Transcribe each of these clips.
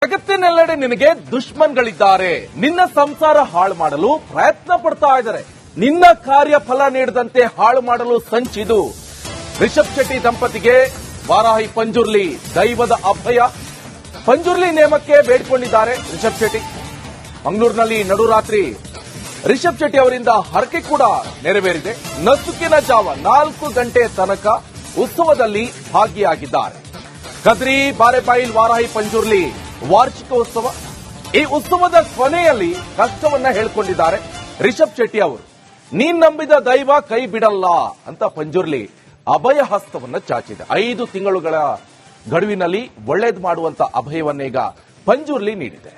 ಜಗತ್ತಿನೆಲ್ಲೆಡೆ ನಿನಗೆ ದುಶ್ಮನ್ಗಳಿದ್ದಾರೆ. ನಿನ್ನ ಸಂಸಾರ ಹಾಳು ಮಾಡಲು ಪ್ರಯತ್ನ ಪಡ್ತಾ ಇದ್ದಾರೆ. ನಿನ್ನ ಕಾರ್ಯ ಫಲ ನೀಡದಂತೆ ಹಾಳು ಮಾಡಲು ಸಂಚಿದು. ರಿಷಬ್ ಶೆಟ್ಟಿ ದಂಪತಿಗೆ ವಾರಾಹಿ ಪಂಜುರ್ಲಿ ದೈವದ ಅಭಯ. ಪಂಜುರ್ಲಿ ನೇಮಕ್ಕೆ ಬೇಡಿಕೊಂಡಿದ್ದಾರೆ ರಿಷಬ್ ಶೆಟ್ಟಿ. ಮಂಗಳೂರಿನಲ್ಲಿ ನಡುರಾತ್ರಿ ರಿಷಬ್ ಶೆಟ್ಟಿ ಅವರಿಂದ ಹರಕೆ ಕೂಡ ನೆರವೇರಿದೆ. ನಸುಕಿನ ಜಾವ 4 ಗಂಟೆ ತನಕ ಉತ್ಸವದಲ್ಲಿ ಭಾಗಿಯಾಗಿದ್ದಾರೆ. ಕದ್ರಿ ಬಾರೆಬೈಲ್ ವಾರಾಹಿ ಪಂಜುರ್ಲಿ ವಾರ್ಷಿಕೋತ್ಸವ. ಈ ಉತ್ಸವದ ಕೊನೆಯಲ್ಲಿ ಕಷ್ಟವನ್ನ ಹೇಳ್ಕೊಂಡಿದ್ದಾರೆ ರಿಷಬ್ ಶೆಟ್ಟಿ ಅವರು. ನೀನ್ ನಂಬಿದ ದೈವ ಕೈ ಬಿಡಲ್ಲ ಅಂತ ಪಂಜುರ್ಲಿ ಅಭಯ ಹಸ್ತವನ್ನ ಚಾಚಿದೆ. 5 ತಿಂಗಳುಗಳ ಗಡುವಿನಲ್ಲಿ ಒಳ್ಳೇದು ಮಾಡುವಂತ ಅಭಯವನ್ನೀಗ ಪಂಜುರ್ಲಿ ನೀಡಿದೆ.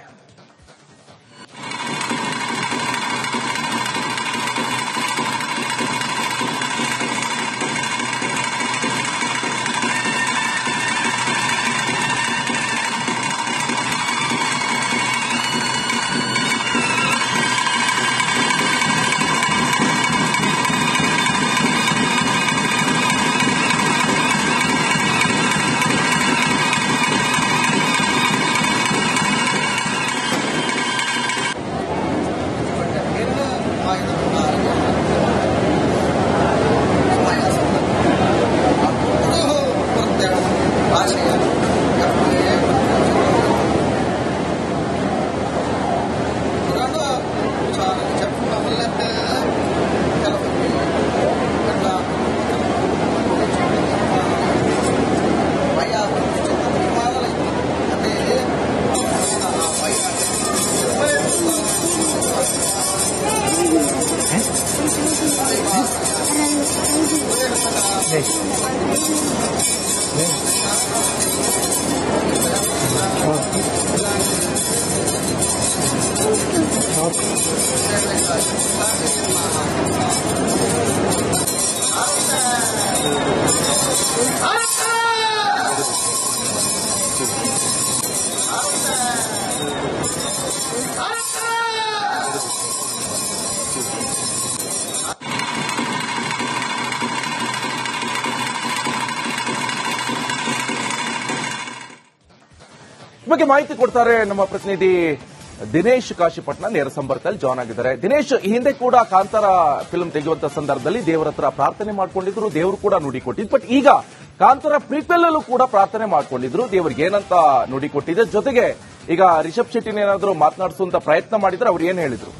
ಬಗ್ಗೆ ಮಾಹಿತಿ ಕೊಡ್ತಾರೆ ನಮ್ಮ ಪ್ರತಿನಿಧಿ ದಿನೇಶ್ ಕಾಶಿಪಟ್ನ ನೇರ ಸಂಪರ್ಕದಲ್ಲಿ ಜಾಯ್ನ್ ಆಗಿದ್ದಾರೆ. ದಿನೇಶ್, ಈ ಹಿಂದೆ ಕೂಡ ಕಾಂತಾರ ಫಿಲ್ಮ್ ತೆಗೆಯುವಂತ ಸಂದರ್ಭದಲ್ಲಿ ದೇವರ ಹತ್ರ ಪ್ರಾರ್ಥನೆ ಮಾಡ್ಕೊಂಡಿದ್ರು, ದೇವರು ಕೂಡ ನುಡಿ ಕೊಟ್ಟಿದ್ರು. ಬಟ್ ಈಗ ಕಾಂತಾರ ಪ್ರೀಕ್ವೆಲ್ ಅಲ್ಲೂ ಕೂಡ ಪ್ರಾರ್ಥನೆ ಮಾಡ್ಕೊಂಡಿದ್ರು, ದೇವರಿಗೆ ಏನಂತ ನುಡಿ ಕೊಟ್ಟಿದೆ. ಜೊತೆಗೆ ಈಗ ರಿಷಬ್ ಶೆಟ್ಟಿನೇನಾದ್ರೂ ಮಾತನಾಡಿಸುವಂತ ಪ್ರಯತ್ನ ಮಾಡಿದ್ರೆ ಅವ್ರು ಏನ್ ಹೇಳಿದ್ರು?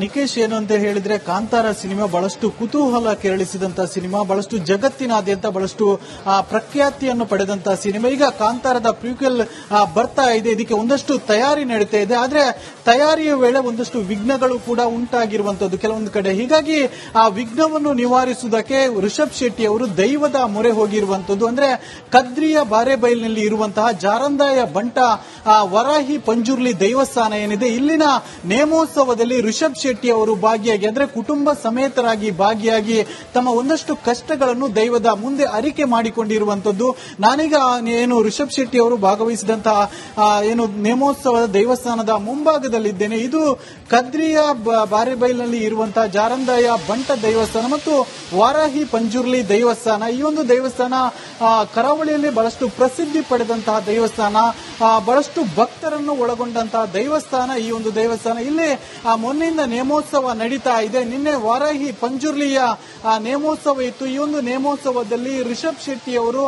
ನಿಕೇಶ್, ಏನು ಅಂತ ಹೇಳಿದ್ರೆ ಕಾಂತಾರ ಸಿನಿಮಾ ಬಹಳಷ್ಟು ಕುತೂಹಲ ಕೆರಳಿಸಿದಂತ ಸಿನಿಮಾ, ಬಹಳಷ್ಟು ಜಗತ್ತಿನಾದ್ಯಂತ ಬಹಳಷ್ಟು ಪ್ರಖ್ಯಾತಿಯನ್ನು ಪಡೆದಂತ ಸಿನಿಮಾ. ಈಗ ಕಾಂತಾರದ ಪ್ರೀಕ್ವೆಲ್ ಬರ್ತಾ ಇದೆ, ಇದಕ್ಕೆ ಒಂದಷ್ಟು ತಯಾರಿ ನಡೀತಾ ಇದೆ. ಆದ್ರೆ ತಯಾರಿಯ ವೇಳೆ ಒಂದಷ್ಟು ವಿಘ್ನಗಳು ಕೂಡ ಉಂಟಾಗಿರುವಂತದ್ದು ಕೆಲವೊಂದು ಕಡೆ. ಹೀಗಾಗಿ ಆ ವಿಘ್ನವನ್ನು ನಿವಾರಿಸುವುದಕ್ಕೆ ರಿಷಬ್ ಶೆಟ್ಟಿ ಅವರು ದೈವದ ಮೊರೆ ಹೋಗಿರುವಂತದ್ದು. ಅಂದ್ರೆ ಕದ್ರಿಯ ಬಾರೆಬೈಲ್ನಲ್ಲಿ ಇರುವಂತಹ ಜಾರಂದಾಯ ಬಂಟ ವರಾಹಿ ಪಂಜುರ್ಲಿ ದೇವಸ್ಥಾನ ಏನಿದೆ, ಇಲ್ಲಿನ ನೇಮೋತ್ಸವದಲ್ಲಿ ರಿಷಬ್ ಶೆಟ್ಟಿ ಅವರು ಭಾಗಿಯಾಗಿ, ಅಂದ್ರೆ ಕುಟುಂಬ ಸಮೇತರಾಗಿ ಭಾಗಿಯಾಗಿ ತಮ್ಮ ಒಂದಷ್ಟು ಕಷ್ಟಗಳನ್ನು ದೈವದ ಮುಂದೆ ಅರಿಕೆ ಮಾಡಿಕೊಂಡಿರುವಂತದ್ದು. ನಾನೀಗ ಏನು ರಿಷಬ್ ಶೆಟ್ಟಿ ಅವರು ಭಾಗವಹಿಸಿದಂತಹ ಏನು ನೇಮೋತ್ಸವದ ದೇವಸ್ಥಾನದ ಮುಂಭಾಗದಲ್ಲಿದ್ದೇನೆ. ಇದು ಕದ್ರಿಯ ಬಾರೆಬೈಲ್ನಲ್ಲಿ ಇರುವಂತಹ ಜಾರಂದಾಯ ಬಂಟ ದೇವಸ್ಥಾನ ಮತ್ತು ವಾರಾಹಿ ಪಂಜುರ್ಲಿ ದೇವಸ್ಥಾನ. ಈ ಒಂದು ದೇವಸ್ಥಾನ ಕರಾವಳಿಯಲ್ಲಿ ಬಹಳಷ್ಟು ಪ್ರಸಿದ್ಧಿ ಪಡೆದಂತಹ ದೇವಸ್ಥಾನ, ಬಹಳಷ್ಟು ಭಕ್ತರನ್ನು ಒಳಗೊಂಡಂತಹ ದೇವಸ್ಥಾನ. ಈ ಒಂದು ದೇವಸ್ಥಾನ ಇಲ್ಲಿ ಮೊನ್ನೆಯಿಂದ ನೇಮೋತ್ಸವ ನಡೀತಾ ಇದೆ. ನಿನ್ನೆ ವಾರಾಹಿ ಪಂಜುರ್ಲಿಯ ನೇಮೋತ್ಸವ ಇತ್ತು. ಈ ಒಂದು ನೇಮೋತ್ಸವದಲ್ಲಿ ರಿಷಬ್ ಶೆಟ್ಟಿ ಅವರು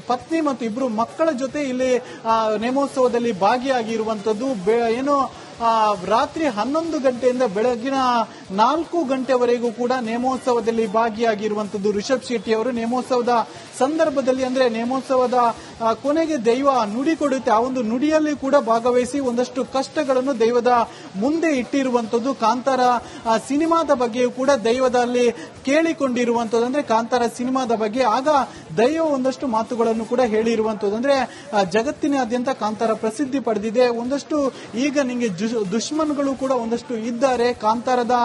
ಪತ್ನಿ ಮತ್ತು 2 ಮಕ್ಕಳ ಜೊತೆ ಇಲ್ಲಿ ನೇಮೋತ್ಸವದಲ್ಲಿ ಭಾಗಿಯಾಗಿರುವಂತದ್ದು. ಏನು ರಾತ್ರಿ 11 ಗಂಟೆಯಿಂದ ಬೆಳಗಿನ 4 ಗಂಟೆವರೆಗೂ ಕೂಡ ನೇಮೋತ್ಸವದಲ್ಲಿ ಭಾಗಿಯಾಗಿರುವಂತದ್ದು ರಿಷಬ್ ಶೆಟ್ಟಿ ಅವರು. ನೇಮೋತ್ಸವದ ಸಂದರ್ಭದಲ್ಲಿ, ಅಂದ್ರೆ ನೇಮೋತ್ಸವದ ಕೊನೆಗೆ ದೈವ ನುಡಿ ಕೊಡುತ್ತೆ, ಆ ಒಂದು ನುಡಿಯಲ್ಲಿ ಕೂಡ ಭಾಗವಹಿಸಿ ಒಂದಷ್ಟು ಕಷ್ಟಗಳನ್ನು ದೈವದ ಮುಂದೆ ಇಟ್ಟಿರುವಂತದ್ದು. ಕಾಂತಾರ ಸಿನಿಮಾದ ಬಗ್ಗೆಯೂ ಕೂಡ ದೈವದಲ್ಲಿ ಕೇಳಿಕೊಂಡಿರುವಂತದ್ದು, ಅಂದ್ರೆ ಕಾಂತಾರ ಸಿನಿಮಾದ ಬಗ್ಗೆ ಆಗ ದೈವ ಒಂದಷ್ಟು ಮಾತುಗಳನ್ನು ಕೂಡ ಹೇಳಿರುವಂತದ್ದು. ಅಂದ್ರೆ ಜಗತ್ತಿನಾದ್ಯಂತ ಕಾಂತಾರ ಪ್ರಸಿದ್ಧಿ ಪಡೆದಿದೆ. ಒಂದಷ್ಟು ಈಗ ನಿಮಗೆ ದುಶ್ಮನ್ಗಳು ಕೂಡ ಒಂದಷ್ಟು ಇದ್ದಾರೆ. ಕಾಂತಾರದ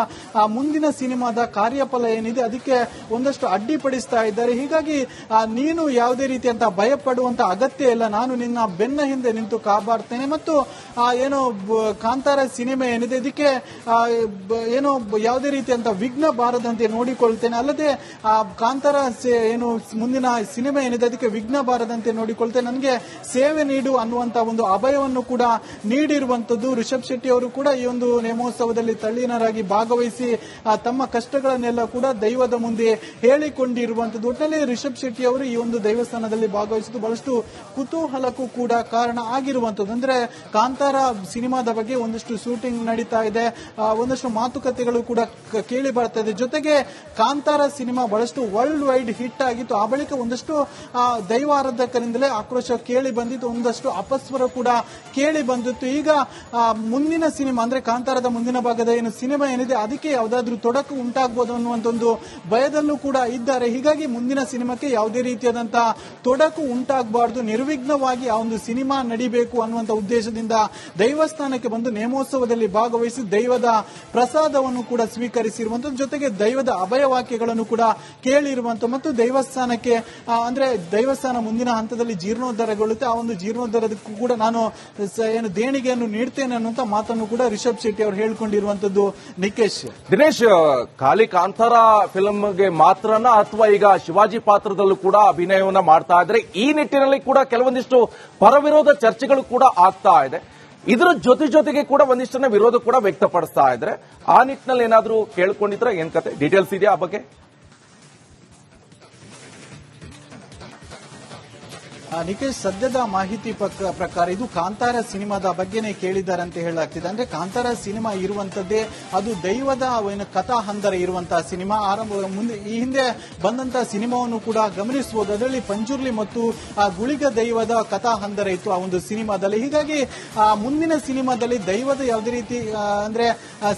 ಮುಂದಿನ ಸಿನಿಮಾದ ಕಾರ್ಯಫಲ ಏನಿದೆ ಅದಕ್ಕೆ ಒಂದಷ್ಟು ಅಡ್ಡಿಪಡಿಸ್ತಾ ಇದ್ದಾರೆ. ಹೀಗಾಗಿ ನೀನು ಯಾವುದೇ ರೀತಿಯಂತ ಭಯ ಪಡುವಂತ ಅಗತ್ಯ ಇಲ್ಲ, ನಾನು ನಿನ್ನ ಬೆನ್ನ ಹಿಂದೆ ನಿಂತು ಕಾಪಾಡ್ತೇನೆ ಮತ್ತು ಏನೋ ಕಾಂತಾರ ಸಿನಿಮಾ ಏನಿದೆ ಇದಕ್ಕೆ ಏನೋ ಯಾವುದೇ ರೀತಿಯಂತ ವಿಘ್ನ ಬಾರದಂತೆ ನೋಡಿಕೊಳ್ತೇನೆ, ಅಲ್ಲದೆ ಕಾಂತಾರ ಏನು ಮುಂದಿನ ಸಿನಿಮಾ ಏನಿದೆ ಅದಕ್ಕೆ ವಿಘ್ನ ಬಾರದಂತೆ ನೋಡಿಕೊಳ್ತೇನೆ, ನನಗೆ ಸೇವೆ ನೀಡು ಅನ್ನುವಂತ ಒಂದು ಅಭಯವನ್ನು ಕೂಡ ನೀಡಿರುವಂತದ್ದು. ರಿಷಬ್ ಶೆಟ್ಟಿ ಅವರು ಕೂಡ ಈ ಒಂದು ನೇಮೋತ್ಸವದಲ್ಲಿ ತಲ್ಲೀನರಾಗಿ ಭಾಗವಹಿಸಿ ತಮ್ಮ ಕಷ್ಟಗಳನ್ನೆಲ್ಲ ಕೂಡ ದೈವದ ಮುಂದೆ ಹೇಳಿಕೊಂಡಿರುವಂತದ್ದು. ಒಟ್ಟಿನಲ್ಲಿ ರಿಷಬ್ ಶೆಟ್ಟಿ ಅವರು ಈ ಒಂದು ದೈವಸ್ಥಾನದಲ್ಲಿ ಭಾಗವಹಿಸಿದ್ದು ಬಹಳಷ್ಟು ಕುತೂಹಲಕ್ಕೂ ಕೂಡ ಕಾರಣ ಆಗಿರುವಂತದ್ದು. ಅಂದ್ರೆ ಕಾಂತಾರ ಸಿನಿಮಾದ ಬಗ್ಗೆ ಒಂದಷ್ಟು ಶೂಟಿಂಗ್ ನಡೀತಾ ಇದೆ, ಒಂದಷ್ಟು ಮಾತುಕತೆಗಳು ಕೂಡ ಕೇಳಿ ಬರ್ತಾ ಇದೆ. ಜೊತೆಗೆ ಕಾಂತಾರ ಸಿನಿಮಾ ಬಹಳಷ್ಟು ವರ್ಲ್ಡ್ ವೈಡ್ ಹಿಟ್ ಆಗಿತ್ತು. ಆ ಬಳಿಕ ಒಂದಷ್ಟು ದೈವಾರಾಧಕರಿಂದಲೇ ಆಕ್ರೋಶ ಕೇಳಿ ಬಂದಿತ್ತು, ಒಂದಷ್ಟು ಅಪಸ್ವರ ಕೂಡ ಕೇಳಿ ಬಂದಿತ್ತು. ಈಗ ಮುಂದಿನ ಸಿನಿಮಾ ಅಂದ್ರೆ ಕಾಂತಾರದ ಮುಂದಿನ ಭಾಗದ ಏನು ಸಿನಿಮಾ ಏನಿದೆ ಅದಕ್ಕೆ ಯಾವುದಾದ್ರೂ ತೊಡಕು ಉಂಟಾಗಬಹುದು ಅನ್ನುವಂತ ಒಂದು ಭಯದಲ್ಲೂ ಕೂಡ ಇದ್ದಾರೆ. ಹೀಗಾಗಿ ಮುಂದಿನ ಸಿನಿಮಾಕ್ಕೆ ಯಾವುದೇ ರೀತಿಯಾದಂತಹ ತೊಡಕು ಉಂಟಾಗಬಾರದು, ನಿರ್ವಿಘ್ನವಾಗಿ ಆ ಒಂದು ಸಿನಿಮಾ ನಡಿಬೇಕು ಅನ್ನುವಂತ ಉದ್ದೇಶದಿಂದ ದೈವಸ್ಥಾನಕ್ಕೆ ಬಂದು ನೇಮೋತ್ಸವದಲ್ಲಿ ಭಾಗವಹಿಸಿ ದೈವದ ಪ್ರಸಾದವನ್ನು ಕೂಡ ಸ್ವೀಕರಿಸಿರುವಂತದ್ದು, ಜೊತೆಗೆ ದೈವದ ಅಭಯವಾಕ್ಯಗಳನ್ನು ಕೂಡ ಕೇಳಿರುವಂತ ಮತ್ತು ದೈವಸ್ಥಾನಕ್ಕೆ ಅಂದ್ರೆ ದೇವಸ್ಥಾನ ಮುಂದಿನ ಹಂತದಲ್ಲಿ ಜೀರ್ಣೋದ್ಧಾರಗೊಳ್ಳುತ್ತೆ, ಆ ಒಂದು ಜೀರ್ಣೋದ್ಧಾರಕ್ಕೂ ಕೂಡ ನಾನು ಏನು ದೇಣಿಗೆಯನ್ನು ನೀಡ್ತೇನೆ ಅನ್ನುವಂತ ಮಾತನ್ನು ಕೂಡ ರಿಷಬ್ ಶೆಟ್ಟಿ ಅವರು ಹೇಳ್ಕೊಂಡಿರುವಂತದ್ದು. ನಿಕೇಶ್, ದಿನೇಶ್, ಖಾಲಿ ಕಾಂತಾರ ಫಿಲ್ಮ್ಗೆ ಮಾತ್ರನಾ ಅಥವಾ ಈಗ ಶಿವಾಜಿ ಪಾತ್ರದಲ್ಲೂ ಕೂಡ ಅಭಿನಯವನ್ನ ಮಾಡ್ತಾ ಇದ್ರೆ ಈ ನಿಟ್ಟಿನಲ್ಲಿ ಕೂಡ ಕೆಲವೊಂದಿಷ್ಟು ಪರವಿರೋಧ ಚರ್ಚೆಗಳು ಕೂಡ ಆಗ್ತಾ ಇದೆ. ಇದರ ಜೊತೆಗೆ ಕೂಡ ಒಂದಿಷ್ಟನ್ನ ವಿರೋಧ ಕೂಡ ವ್ಯಕ್ತಪಡಿಸ್ತಾ ಇದ್ರೆ ಆ ನಿಟ್ಟಿನಲ್ಲಿ ಏನಾದ್ರೂ ಕೇಳ್ಕೊಂಡಿದ್ರೆ ಏನ್ ಕತೆ, ಡೀಟೇಲ್ಸ್ ಇದೆಯಾ ಆ ಬಗ್ಗೆ? ನಿಕೇಶ್, ಸದ್ಯದ ಮಾಹಿತಿ ಪ್ರಕಾರ ಇದು ಕಾಂತಾರ ಸಿನಿಮಾದ ಬಗ್ಗೆನೇ ಕೇಳಿದ್ದಾರೆ ಅಂತ ಹೇಳಲಾಗ್ತಿದೆ. ಅಂದ್ರೆ ಕಾಂತಾರ ಸಿನಿಮಾ ಇರುವಂತದ್ದೇ ಅದು ದೈವದ ಕಥಾ ಹಂದರ ಇರುವಂತಹ ಸಿನಿಮಾ. ಮುಂದೆ ಈ ಹಿಂದೆ ಬಂದಂತಹ ಸಿನಿಮಾವನ್ನು ಕೂಡ ಗಮನಿಸಬಹುದು, ಅದರಲ್ಲಿ ಪಂಜುರ್ಲಿ ಮತ್ತು ಗುಳಿಗ ದೈವದ ಕಥಾ ಹಂದರ ಇತ್ತು ಆ ಒಂದು ಸಿನಿಮಾದಲ್ಲಿ. ಹೀಗಾಗಿ ಮುಂದಿನ ಸಿನಿಮಾದಲ್ಲಿ ದೈವದ ಯಾವುದೇ ರೀತಿ ಅಂದ್ರೆ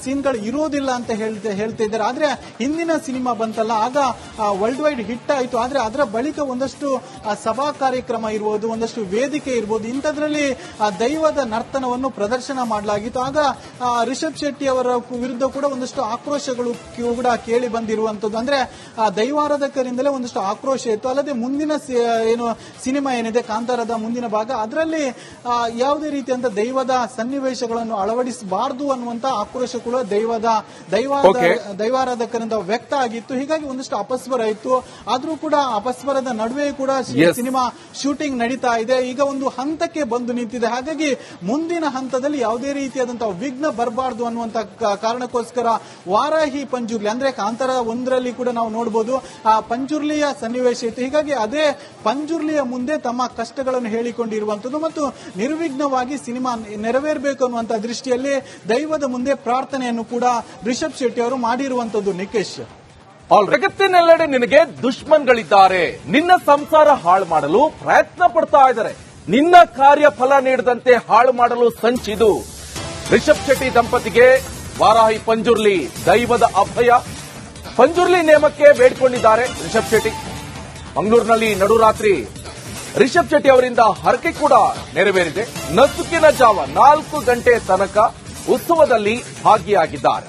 ಸೀನ್ಗಳು ಇರೋದಿಲ್ಲ ಅಂತ ಹೇಳ್ತಾ ಇದ್ದಾರೆ. ಆದ್ರೆ ಹಿಂದಿನ ಸಿನಿಮಾ ಬಂತಲ್ಲ ಆಗ ವರ್ಲ್ಡ್ ವೈಡ್ ಹಿಟ್ ಆಯಿತು, ಆದ್ರೆ ಅದರ ಬಳಿಕ ಒಂದಷ್ಟು ಸಭಾ ಕಾರ್ಯಕ್ರಮ ಇರಬಹುದು, ಒಂದಷ್ಟು ವೇದಿಕೆ ಇರಬಹುದು, ಇಂಥದ್ರಲ್ಲಿ ದೈವದ ನರ್ತನವನ್ನು ಪ್ರದರ್ಶನ ಮಾಡಲಾಗಿತ್ತು. ಆಗ ರಿಷಬ್ ಶೆಟ್ಟಿ ಅವರ ವಿರುದ್ಧ ಕೂಡ ಒಂದಷ್ಟು ಆಕ್ರೋಶಗಳು ಕೂಡ ಕೇಳಿ ಬಂದಿರುವಂತದ್ದು. ಅಂದ್ರೆ ದೈವಾರಾಧಕರಿಂದಲೇ ಒಂದಷ್ಟು ಆಕ್ರೋಶ ಇತ್ತು. ಅಲ್ಲದೆ ಮುಂದಿನ ಏನು ಸಿನಿಮಾ ಏನಿದೆ ಕಾಂತಾರದ ಮುಂದಿನ ಭಾಗ ಅದರಲ್ಲಿ ಯಾವುದೇ ರೀತಿಯಂತ ದೈವದ ಸನ್ನಿವೇಶಗಳನ್ನು ಅಳವಡಿಸಬಾರದು ಅನ್ನುವಂತ ಆಕ್ರೋಶ ಕೂಡ ದೈವಾರಾಧಕರಿಂದ ವ್ಯಕ್ತ ಆಗಿತ್ತು. ಹೀಗಾಗಿ ಒಂದಷ್ಟು ಅಪಸ್ವರ ಇತ್ತು. ಆದ್ರೂ ಕೂಡ ಅಪಸ್ವರದ ನಡುವೆ ಕೂಡ ಸಿನಿಮಾ ಶೂಟಿಂಗ್ ನಡೀತಾ ಇದೆ. ಈಗ ಒಂದು ಹಂತಕ್ಕೆ ಬಂದು ನಿಂತಿದೆ. ಹಾಗಾಗಿ ಮುಂದಿನ ಹಂತದಲ್ಲಿ ಯಾವುದೇ ರೀತಿಯಾದಂತಹ ವಿಘ್ನ ಬರಬಾರದು ಅನ್ನುವಂತ ಕಾರಣಕ್ಕೋಸ್ಕರ ವಾರಾಹಿ ಪಂಜುರ್ಲಿ ಅಂದ್ರೆ ಕಾಂತಾರ ಒಂದರಲ್ಲಿ ಕೂಡ ನಾವು ನೋಡಬಹುದು ಆ ಪಂಜುರ್ಲಿಯ ಸನ್ನಿವೇಶ ಇತ್ತು. ಹೀಗಾಗಿ ಅದೇ ಪಂಜುರ್ಲಿಯ ಮುಂದೆ ತಮ್ಮ ಕಷ್ಟಗಳನ್ನು ಹೇಳಿಕೊಂಡಿರುವಂತದ್ದು ಮತ್ತು ನಿರ್ವಿಘ್ನವಾಗಿ ಸಿನಿಮಾ ನೆರವೇರಬೇಕು ಅನ್ನುವಂತ ದೃಷ್ಟಿಯಲ್ಲಿ ದೈವದ ಮುಂದೆ ಪ್ರಾರ್ಥನೆಯನ್ನು ಕೂಡ ರಿಷಬ್ ಶೆಟ್ಟಿ ಅವರು ಮಾಡಿರುವಂತದ್ದು. ನಿಕೇಶ್, ಜಗತ್ತಿನೆಲ್ಲೆಡೆ ನಿನಗೆ ದುಶ್ಮನ್ಗಳಿದ್ದಾರೆ, ನಿನ್ನ ಸಂಸಾರ ಹಾಳು ಮಾಡಲು ಪ್ರಯತ್ನ ಪಡ್ತಾ ಇದ್ದಾರೆ, ನಿನ್ನ ಕಾರ್ಯ ಫಲ ನೀಡದಂತೆ ಹಾಳು ಮಾಡಲು ಸಂಚಿದು. ರಿಷಬ್ ಶೆಟ್ಟಿ ದಂಪತಿಗೆ ವಾರಾಹಿ ಪಂಜುರ್ಲಿ ದೈವದ ಅಭಯ. ಪಂಜುರ್ಲಿ ನೇಮಕ್ಕೆ ಬೇಡಿಕೊಂಡಿದ್ದಾರೆ ರಿಷಬ್ ಶೆಟ್ಟಿ. ಮಂಗಳೂರಿನಲ್ಲಿ ನಡುರಾತ್ರಿ ರಿಷಬ್ ಶೆಟ್ಟಿ ಅವರಿಂದ ಹರಕೆ ಕೂಡ ನೆರವೇರಿದೆ. ನಸುಕಿನ ಜಾವ 4 ಗಂಟೆ ತನಕ ಉತ್ಸವದಲ್ಲಿ ಭಾಗಿಯಾಗಿದ್ದಾರೆ.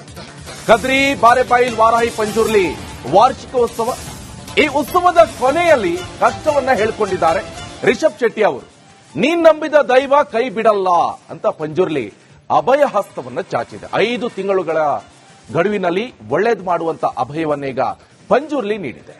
ಕದ್ರಿ ಬಾರೆಬೈಲ್ ವಾರಾಹಿ ಪಂಜುರ್ಲಿ ವಾರ್ಷಿಕೋತ್ಸವ. ಈ ಉತ್ಸವದ ಕೊನೆಯಲ್ಲಿ ಕಷ್ಟವನ್ನ ಹೇಳಿಕೊಂಡಿದ್ದಾರೆ ರಿಷಬ್ ಶೆಟ್ಟಿ ಅವರು. ನೀನ್ ನಂಬಿದ ದೈವ ಕೈ ಬಿಡಲ್ಲ ಅಂತ ಪಂಜುರ್ಲಿ ಅಭಯ ಹಸ್ತವನ್ನ ಚಾಚಿದೆ. 5 ತಿಂಗಳುಗಳ ಗಡುವಿನಲ್ಲಿ ಒಳ್ಳೇದು ಮಾಡುವಂತ ಅಭಯವನ್ನೀಗ ಪಂಜುರ್ಲಿ ನೀಡಿದೆ.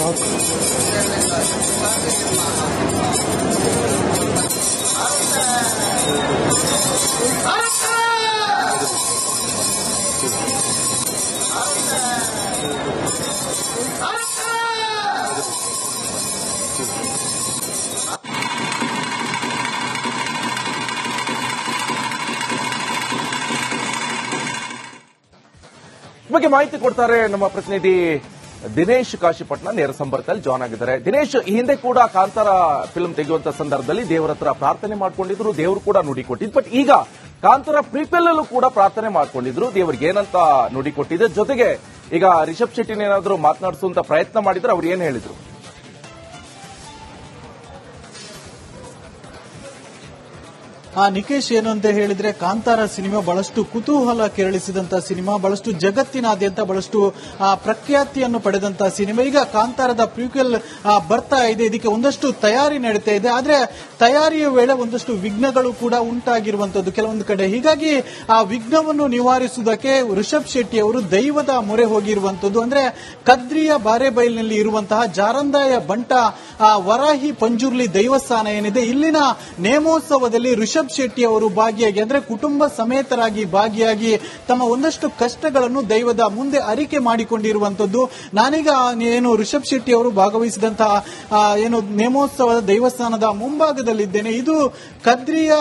ಬಗ್ಗೆ ಮಾಹಿತಿ ಕೊಡ್ತಾರೆ ನಮ್ಮ ಪ್ರತಿನಿಧಿ ದಿನೇಶ್ ಕಾಶಿಪಟ್ನ ನೇರ ಸಂಪರ್ಕದಲ್ಲಿ ಜಾಯ್ನ್ ಆಗಿದ್ದಾರೆ. ದಿನೇಶ್, ಈ ಹಿಂದೆ ಕೂಡ ಕಾಂತಾರ ಫಿಲ್ಮ್ ತೆಗೆಯುವಂತ ಸಂದರ್ಭದಲ್ಲಿ ದೇವರ ಹತ್ರ ಪ್ರಾರ್ಥನೆ ಮಾಡ್ಕೊಂಡಿದ್ರು, ದೇವರು ಕೂಡ ನುಡಿ ಕೊಟ್ಟಿದ್ರು. ಬಟ್ ಈಗ ಕಾಂತಾರ ಪ್ರೀಕ್ವೆಲ್ ಅಲ್ಲೂ ಕೂಡ ಪ್ರಾರ್ಥನೆ ಮಾಡ್ಕೊಂಡಿದ್ರು, ದೇವರಿಗೆ ಏನಂತ ನುಡಿ ಕೊಟ್ಟಿದೆ. ಜೊತೆಗೆ ಈಗ ರಿಷಬ್ ಶೆಟ್ಟಿನ ಏನಾದ್ರು ಮಾತನಾಡಿಸುವಂತ ಪ್ರಯತ್ನ ಮಾಡಿದ್ರೆ ಅವ್ರು ಏನ್ ಹೇಳಿದ್ರು? ನಿಕೇಶ್, ಏನು ಅಂತ ಹೇಳಿದ್ರೆ ಕಾಂತಾರ ಸಿನಿಮಾ ಬಹಳಷ್ಟು ಕುತೂಹಲ ಕೆರಳಿಸಿದಂತ ಸಿನಿಮಾ, ಬಹಳಷ್ಟು ಜಗತ್ತಿನಾದ್ಯಂತ ಬಹಳಷ್ಟು ಪ್ರಖ್ಯಾತಿಯನ್ನು ಪಡೆದಂತ ಸಿನಿಮಾ. ಈಗ ಕಾಂತಾರದ ಪ್ರೀಕ್ವೆಲ್ ಬರ್ತಾ ಇದೆ, ಇದಕ್ಕೆ ಒಂದಷ್ಟು ತಯಾರಿ ನಡೀತಾ ಇದೆ. ಆದ್ರೆ ತಯಾರಿಯ ವೇಳೆ ಒಂದಷ್ಟು ವಿಘ್ನಗಳು ಕೂಡ ಉಂಟಾಗಿರುವಂತದ್ದು ಕೆಲವೊಂದು ಕಡೆ. ಹೀಗಾಗಿ ಆ ವಿಘ್ನವನ್ನು ನಿವಾರಿಸುವುದಕ್ಕೆ ರಿಷಬ್ ಶೆಟ್ಟಿ ಅವರು ದೈವದ ಮೊರೆ ಹೋಗಿರುವಂತದ್ದು. ಅಂದ್ರೆ ಕದ್ರಿಯ ಬಾರೆಬೈಲ್ನಲ್ಲಿ ಇರುವಂತಹ ಜಾರಂದಾಯ ಬಂಟ ವರಾಹಿ ಪಂಜುರ್ಲಿ ದೇವಸ್ಥಾನ ಏನಿದೆ, ಇಲ್ಲಿನ ನೇಮೋತ್ಸವದಲ್ಲಿ ರಿಷಬ್ ಶೆಟ್ಟಿ ಅವರು ಭಾಗಿಯಾಗಿ, ಅಂದ್ರೆ ಕುಟುಂಬ ಸಮೇತರಾಗಿ ಭಾಗಿಯಾಗಿ ತಮ್ಮ ಒಂದಷ್ಟು ಕಷ್ಟಗಳನ್ನು ದೈವದ ಮುಂದೆ ಅರಿಕೆ ಮಾಡಿಕೊಂಡಿರುವಂತದ್ದು. ನಾನೀಗ ಏನು ರಿಷಬ್ ಶೆಟ್ಟಿ ಅವರು ಭಾಗವಹಿಸಿದಂತಹ ಏನು ನೇಮೋತ್ಸವದ ದೇವಸ್ಥಾನದ ಮುಂಭಾಗದಲ್ಲಿದ್ದೇನೆ. ಇದು ಕದ್ರಿಯ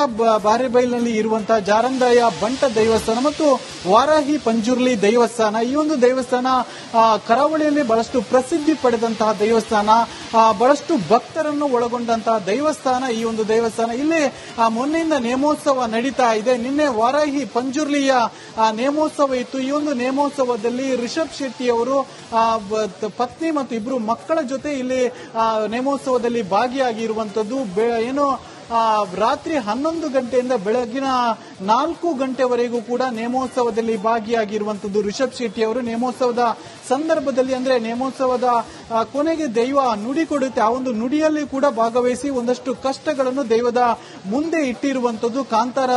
ಬಾರೆಬೈಲ್ನಲ್ಲಿ ಇರುವಂತಹ ಜಾರಂದಾಯ ಬಂಟ ದೇವಸ್ಥಾನ ಮತ್ತು ವಾರಾಹಿ ಪಂಜುರ್ಲಿ ದೇವಸ್ಥಾನ. ಈ ಒಂದು ದೇವಸ್ಥಾನ ಕರಾವಳಿಯಲ್ಲಿ ಬಹಳಷ್ಟು ಪ್ರಸಿದ್ಧಿ ಪಡೆದಂತಹ ದೇವಸ್ಥಾನ, ಬಹಳಷ್ಟು ಭಕ್ತರನ್ನು ಒಳಗೊಂಡಂತಹ ದೇವಸ್ಥಾನ. ಈ ಒಂದು ದೇವಸ್ಥಾನ ಇಲ್ಲಿ ಮೊನ್ನೆಯಿಂದ ನೇಮೋತ್ಸವ ನಡೀತಾ ಇದೆ. ನಿನ್ನೆ ವಾರಾಹಿ ಪಂಜುರ್ಲಿಯ ನೇಮೋತ್ಸವ ಇತ್ತು. ಈ ಒಂದು ನೇಮೋತ್ಸವದಲ್ಲಿ ರಿಷಬ್ ಶೆಟ್ಟಿ ಅವರು ಪತ್ನಿ ಮತ್ತು ಇಬ್ಬರು ಮಕ್ಕಳ ಜೊತೆ ಇಲ್ಲಿ ನೇಮೋತ್ಸವದಲ್ಲಿ ಭಾಗಿಯಾಗಿರುವಂತದ್ದು. ಏನು ರಾತ್ರಿ 11 ಗಂಟೆಯಿಂದ ಬೆಳಗಿನ 4 ಗಂಟೆವರೆಗೂ ಕೂಡ ನೇಮೋತ್ಸವದಲ್ಲಿ ಭಾಗಿಯಾಗಿರುವಂತದ್ದು ರಿಷಬ್ ಶೆಟ್ಟಿ ಅವರು. ನೇಮೋತ್ಸವದ ಸಂದರ್ಭದಲ್ಲಿ, ಅಂದ್ರೆ ನೇಮೋತ್ಸವದ ಕೊನೆಗೆ ದೈವ ನುಡಿ ಕೊಡುತ್ತೆ, ಆ ಒಂದು ನುಡಿಯಲ್ಲಿ ಕೂಡ ಭಾಗವಹಿಸಿ ಒಂದಷ್ಟು ಕಷ್ಟಗಳನ್ನು ದೈವದ ಮುಂದೆ ಇಟ್ಟಿರುವಂತದ್ದು. ಕಾಂತಾರ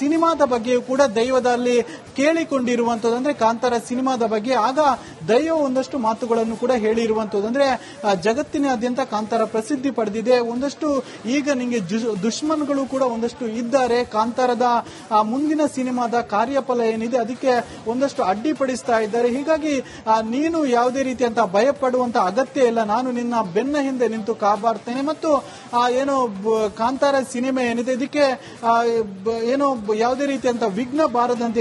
ಸಿನಿಮಾದ ಬಗ್ಗೆಯೂ ಕೂಡ ದೈವದಲ್ಲಿ ಕೇಳಿಕೊಂಡಿರುವಂತದ್ದು, ಅಂದ್ರೆ ಕಾಂತಾರ ಸಿನಿಮಾದ ಬಗ್ಗೆ ಆಗ ದೈವ ಒಂದಷ್ಟು ಮಾತುಗಳನ್ನು ಕೂಡ ಹೇಳಿರುವಂತದ್ದು. ಅಂದ್ರೆ ಜಗತ್ತಿನಾದ್ಯಂತ ಕಾಂತಾರ ಪ್ರಸಿದ್ಧಿ ಪಡೆದಿದೆ. ಒಂದಷ್ಟು ಈಗ ನಿಮಗೆ ದುಶ್ಮನ್ಗಳು ಕೂಡ ಒಂದಷ್ಟು ಇದ್ದಾರೆ. ಕಾಂತಾರದ ಮುಂದಿನ ಸಿನಿಮಾದ ಕಾರ್ಯಫಲ ಏನಿದೆ ಅದಕ್ಕೆ ಒಂದಷ್ಟು ಅಡ್ಡಿಪಡಿಸ್ತಾ ಇದ್ದಾರೆ. ಹೀಗಾಗಿ ನೀನು ಯಾವುದೇ ರೀತಿಯಂತ ಭಯ ಪಡುವಂತ ಅಗತ್ಯ ಇಲ್ಲ, ನಾನು ನಿನ್ನ ಬೆನ್ನ ಹಿಂದೆ ನಿಂತು ಕಾಪಾಡ್ತೇನೆ. ಮತ್ತು ಏನು ಕಾಂತಾರ ಸಿನಿಮಾ ಏನಿದೆ ಇದಕ್ಕೆ ಏನು ಯಾವುದೇ ರೀತಿಯಂತ ವಿಘ್ನ ಬಾರದಂತೆ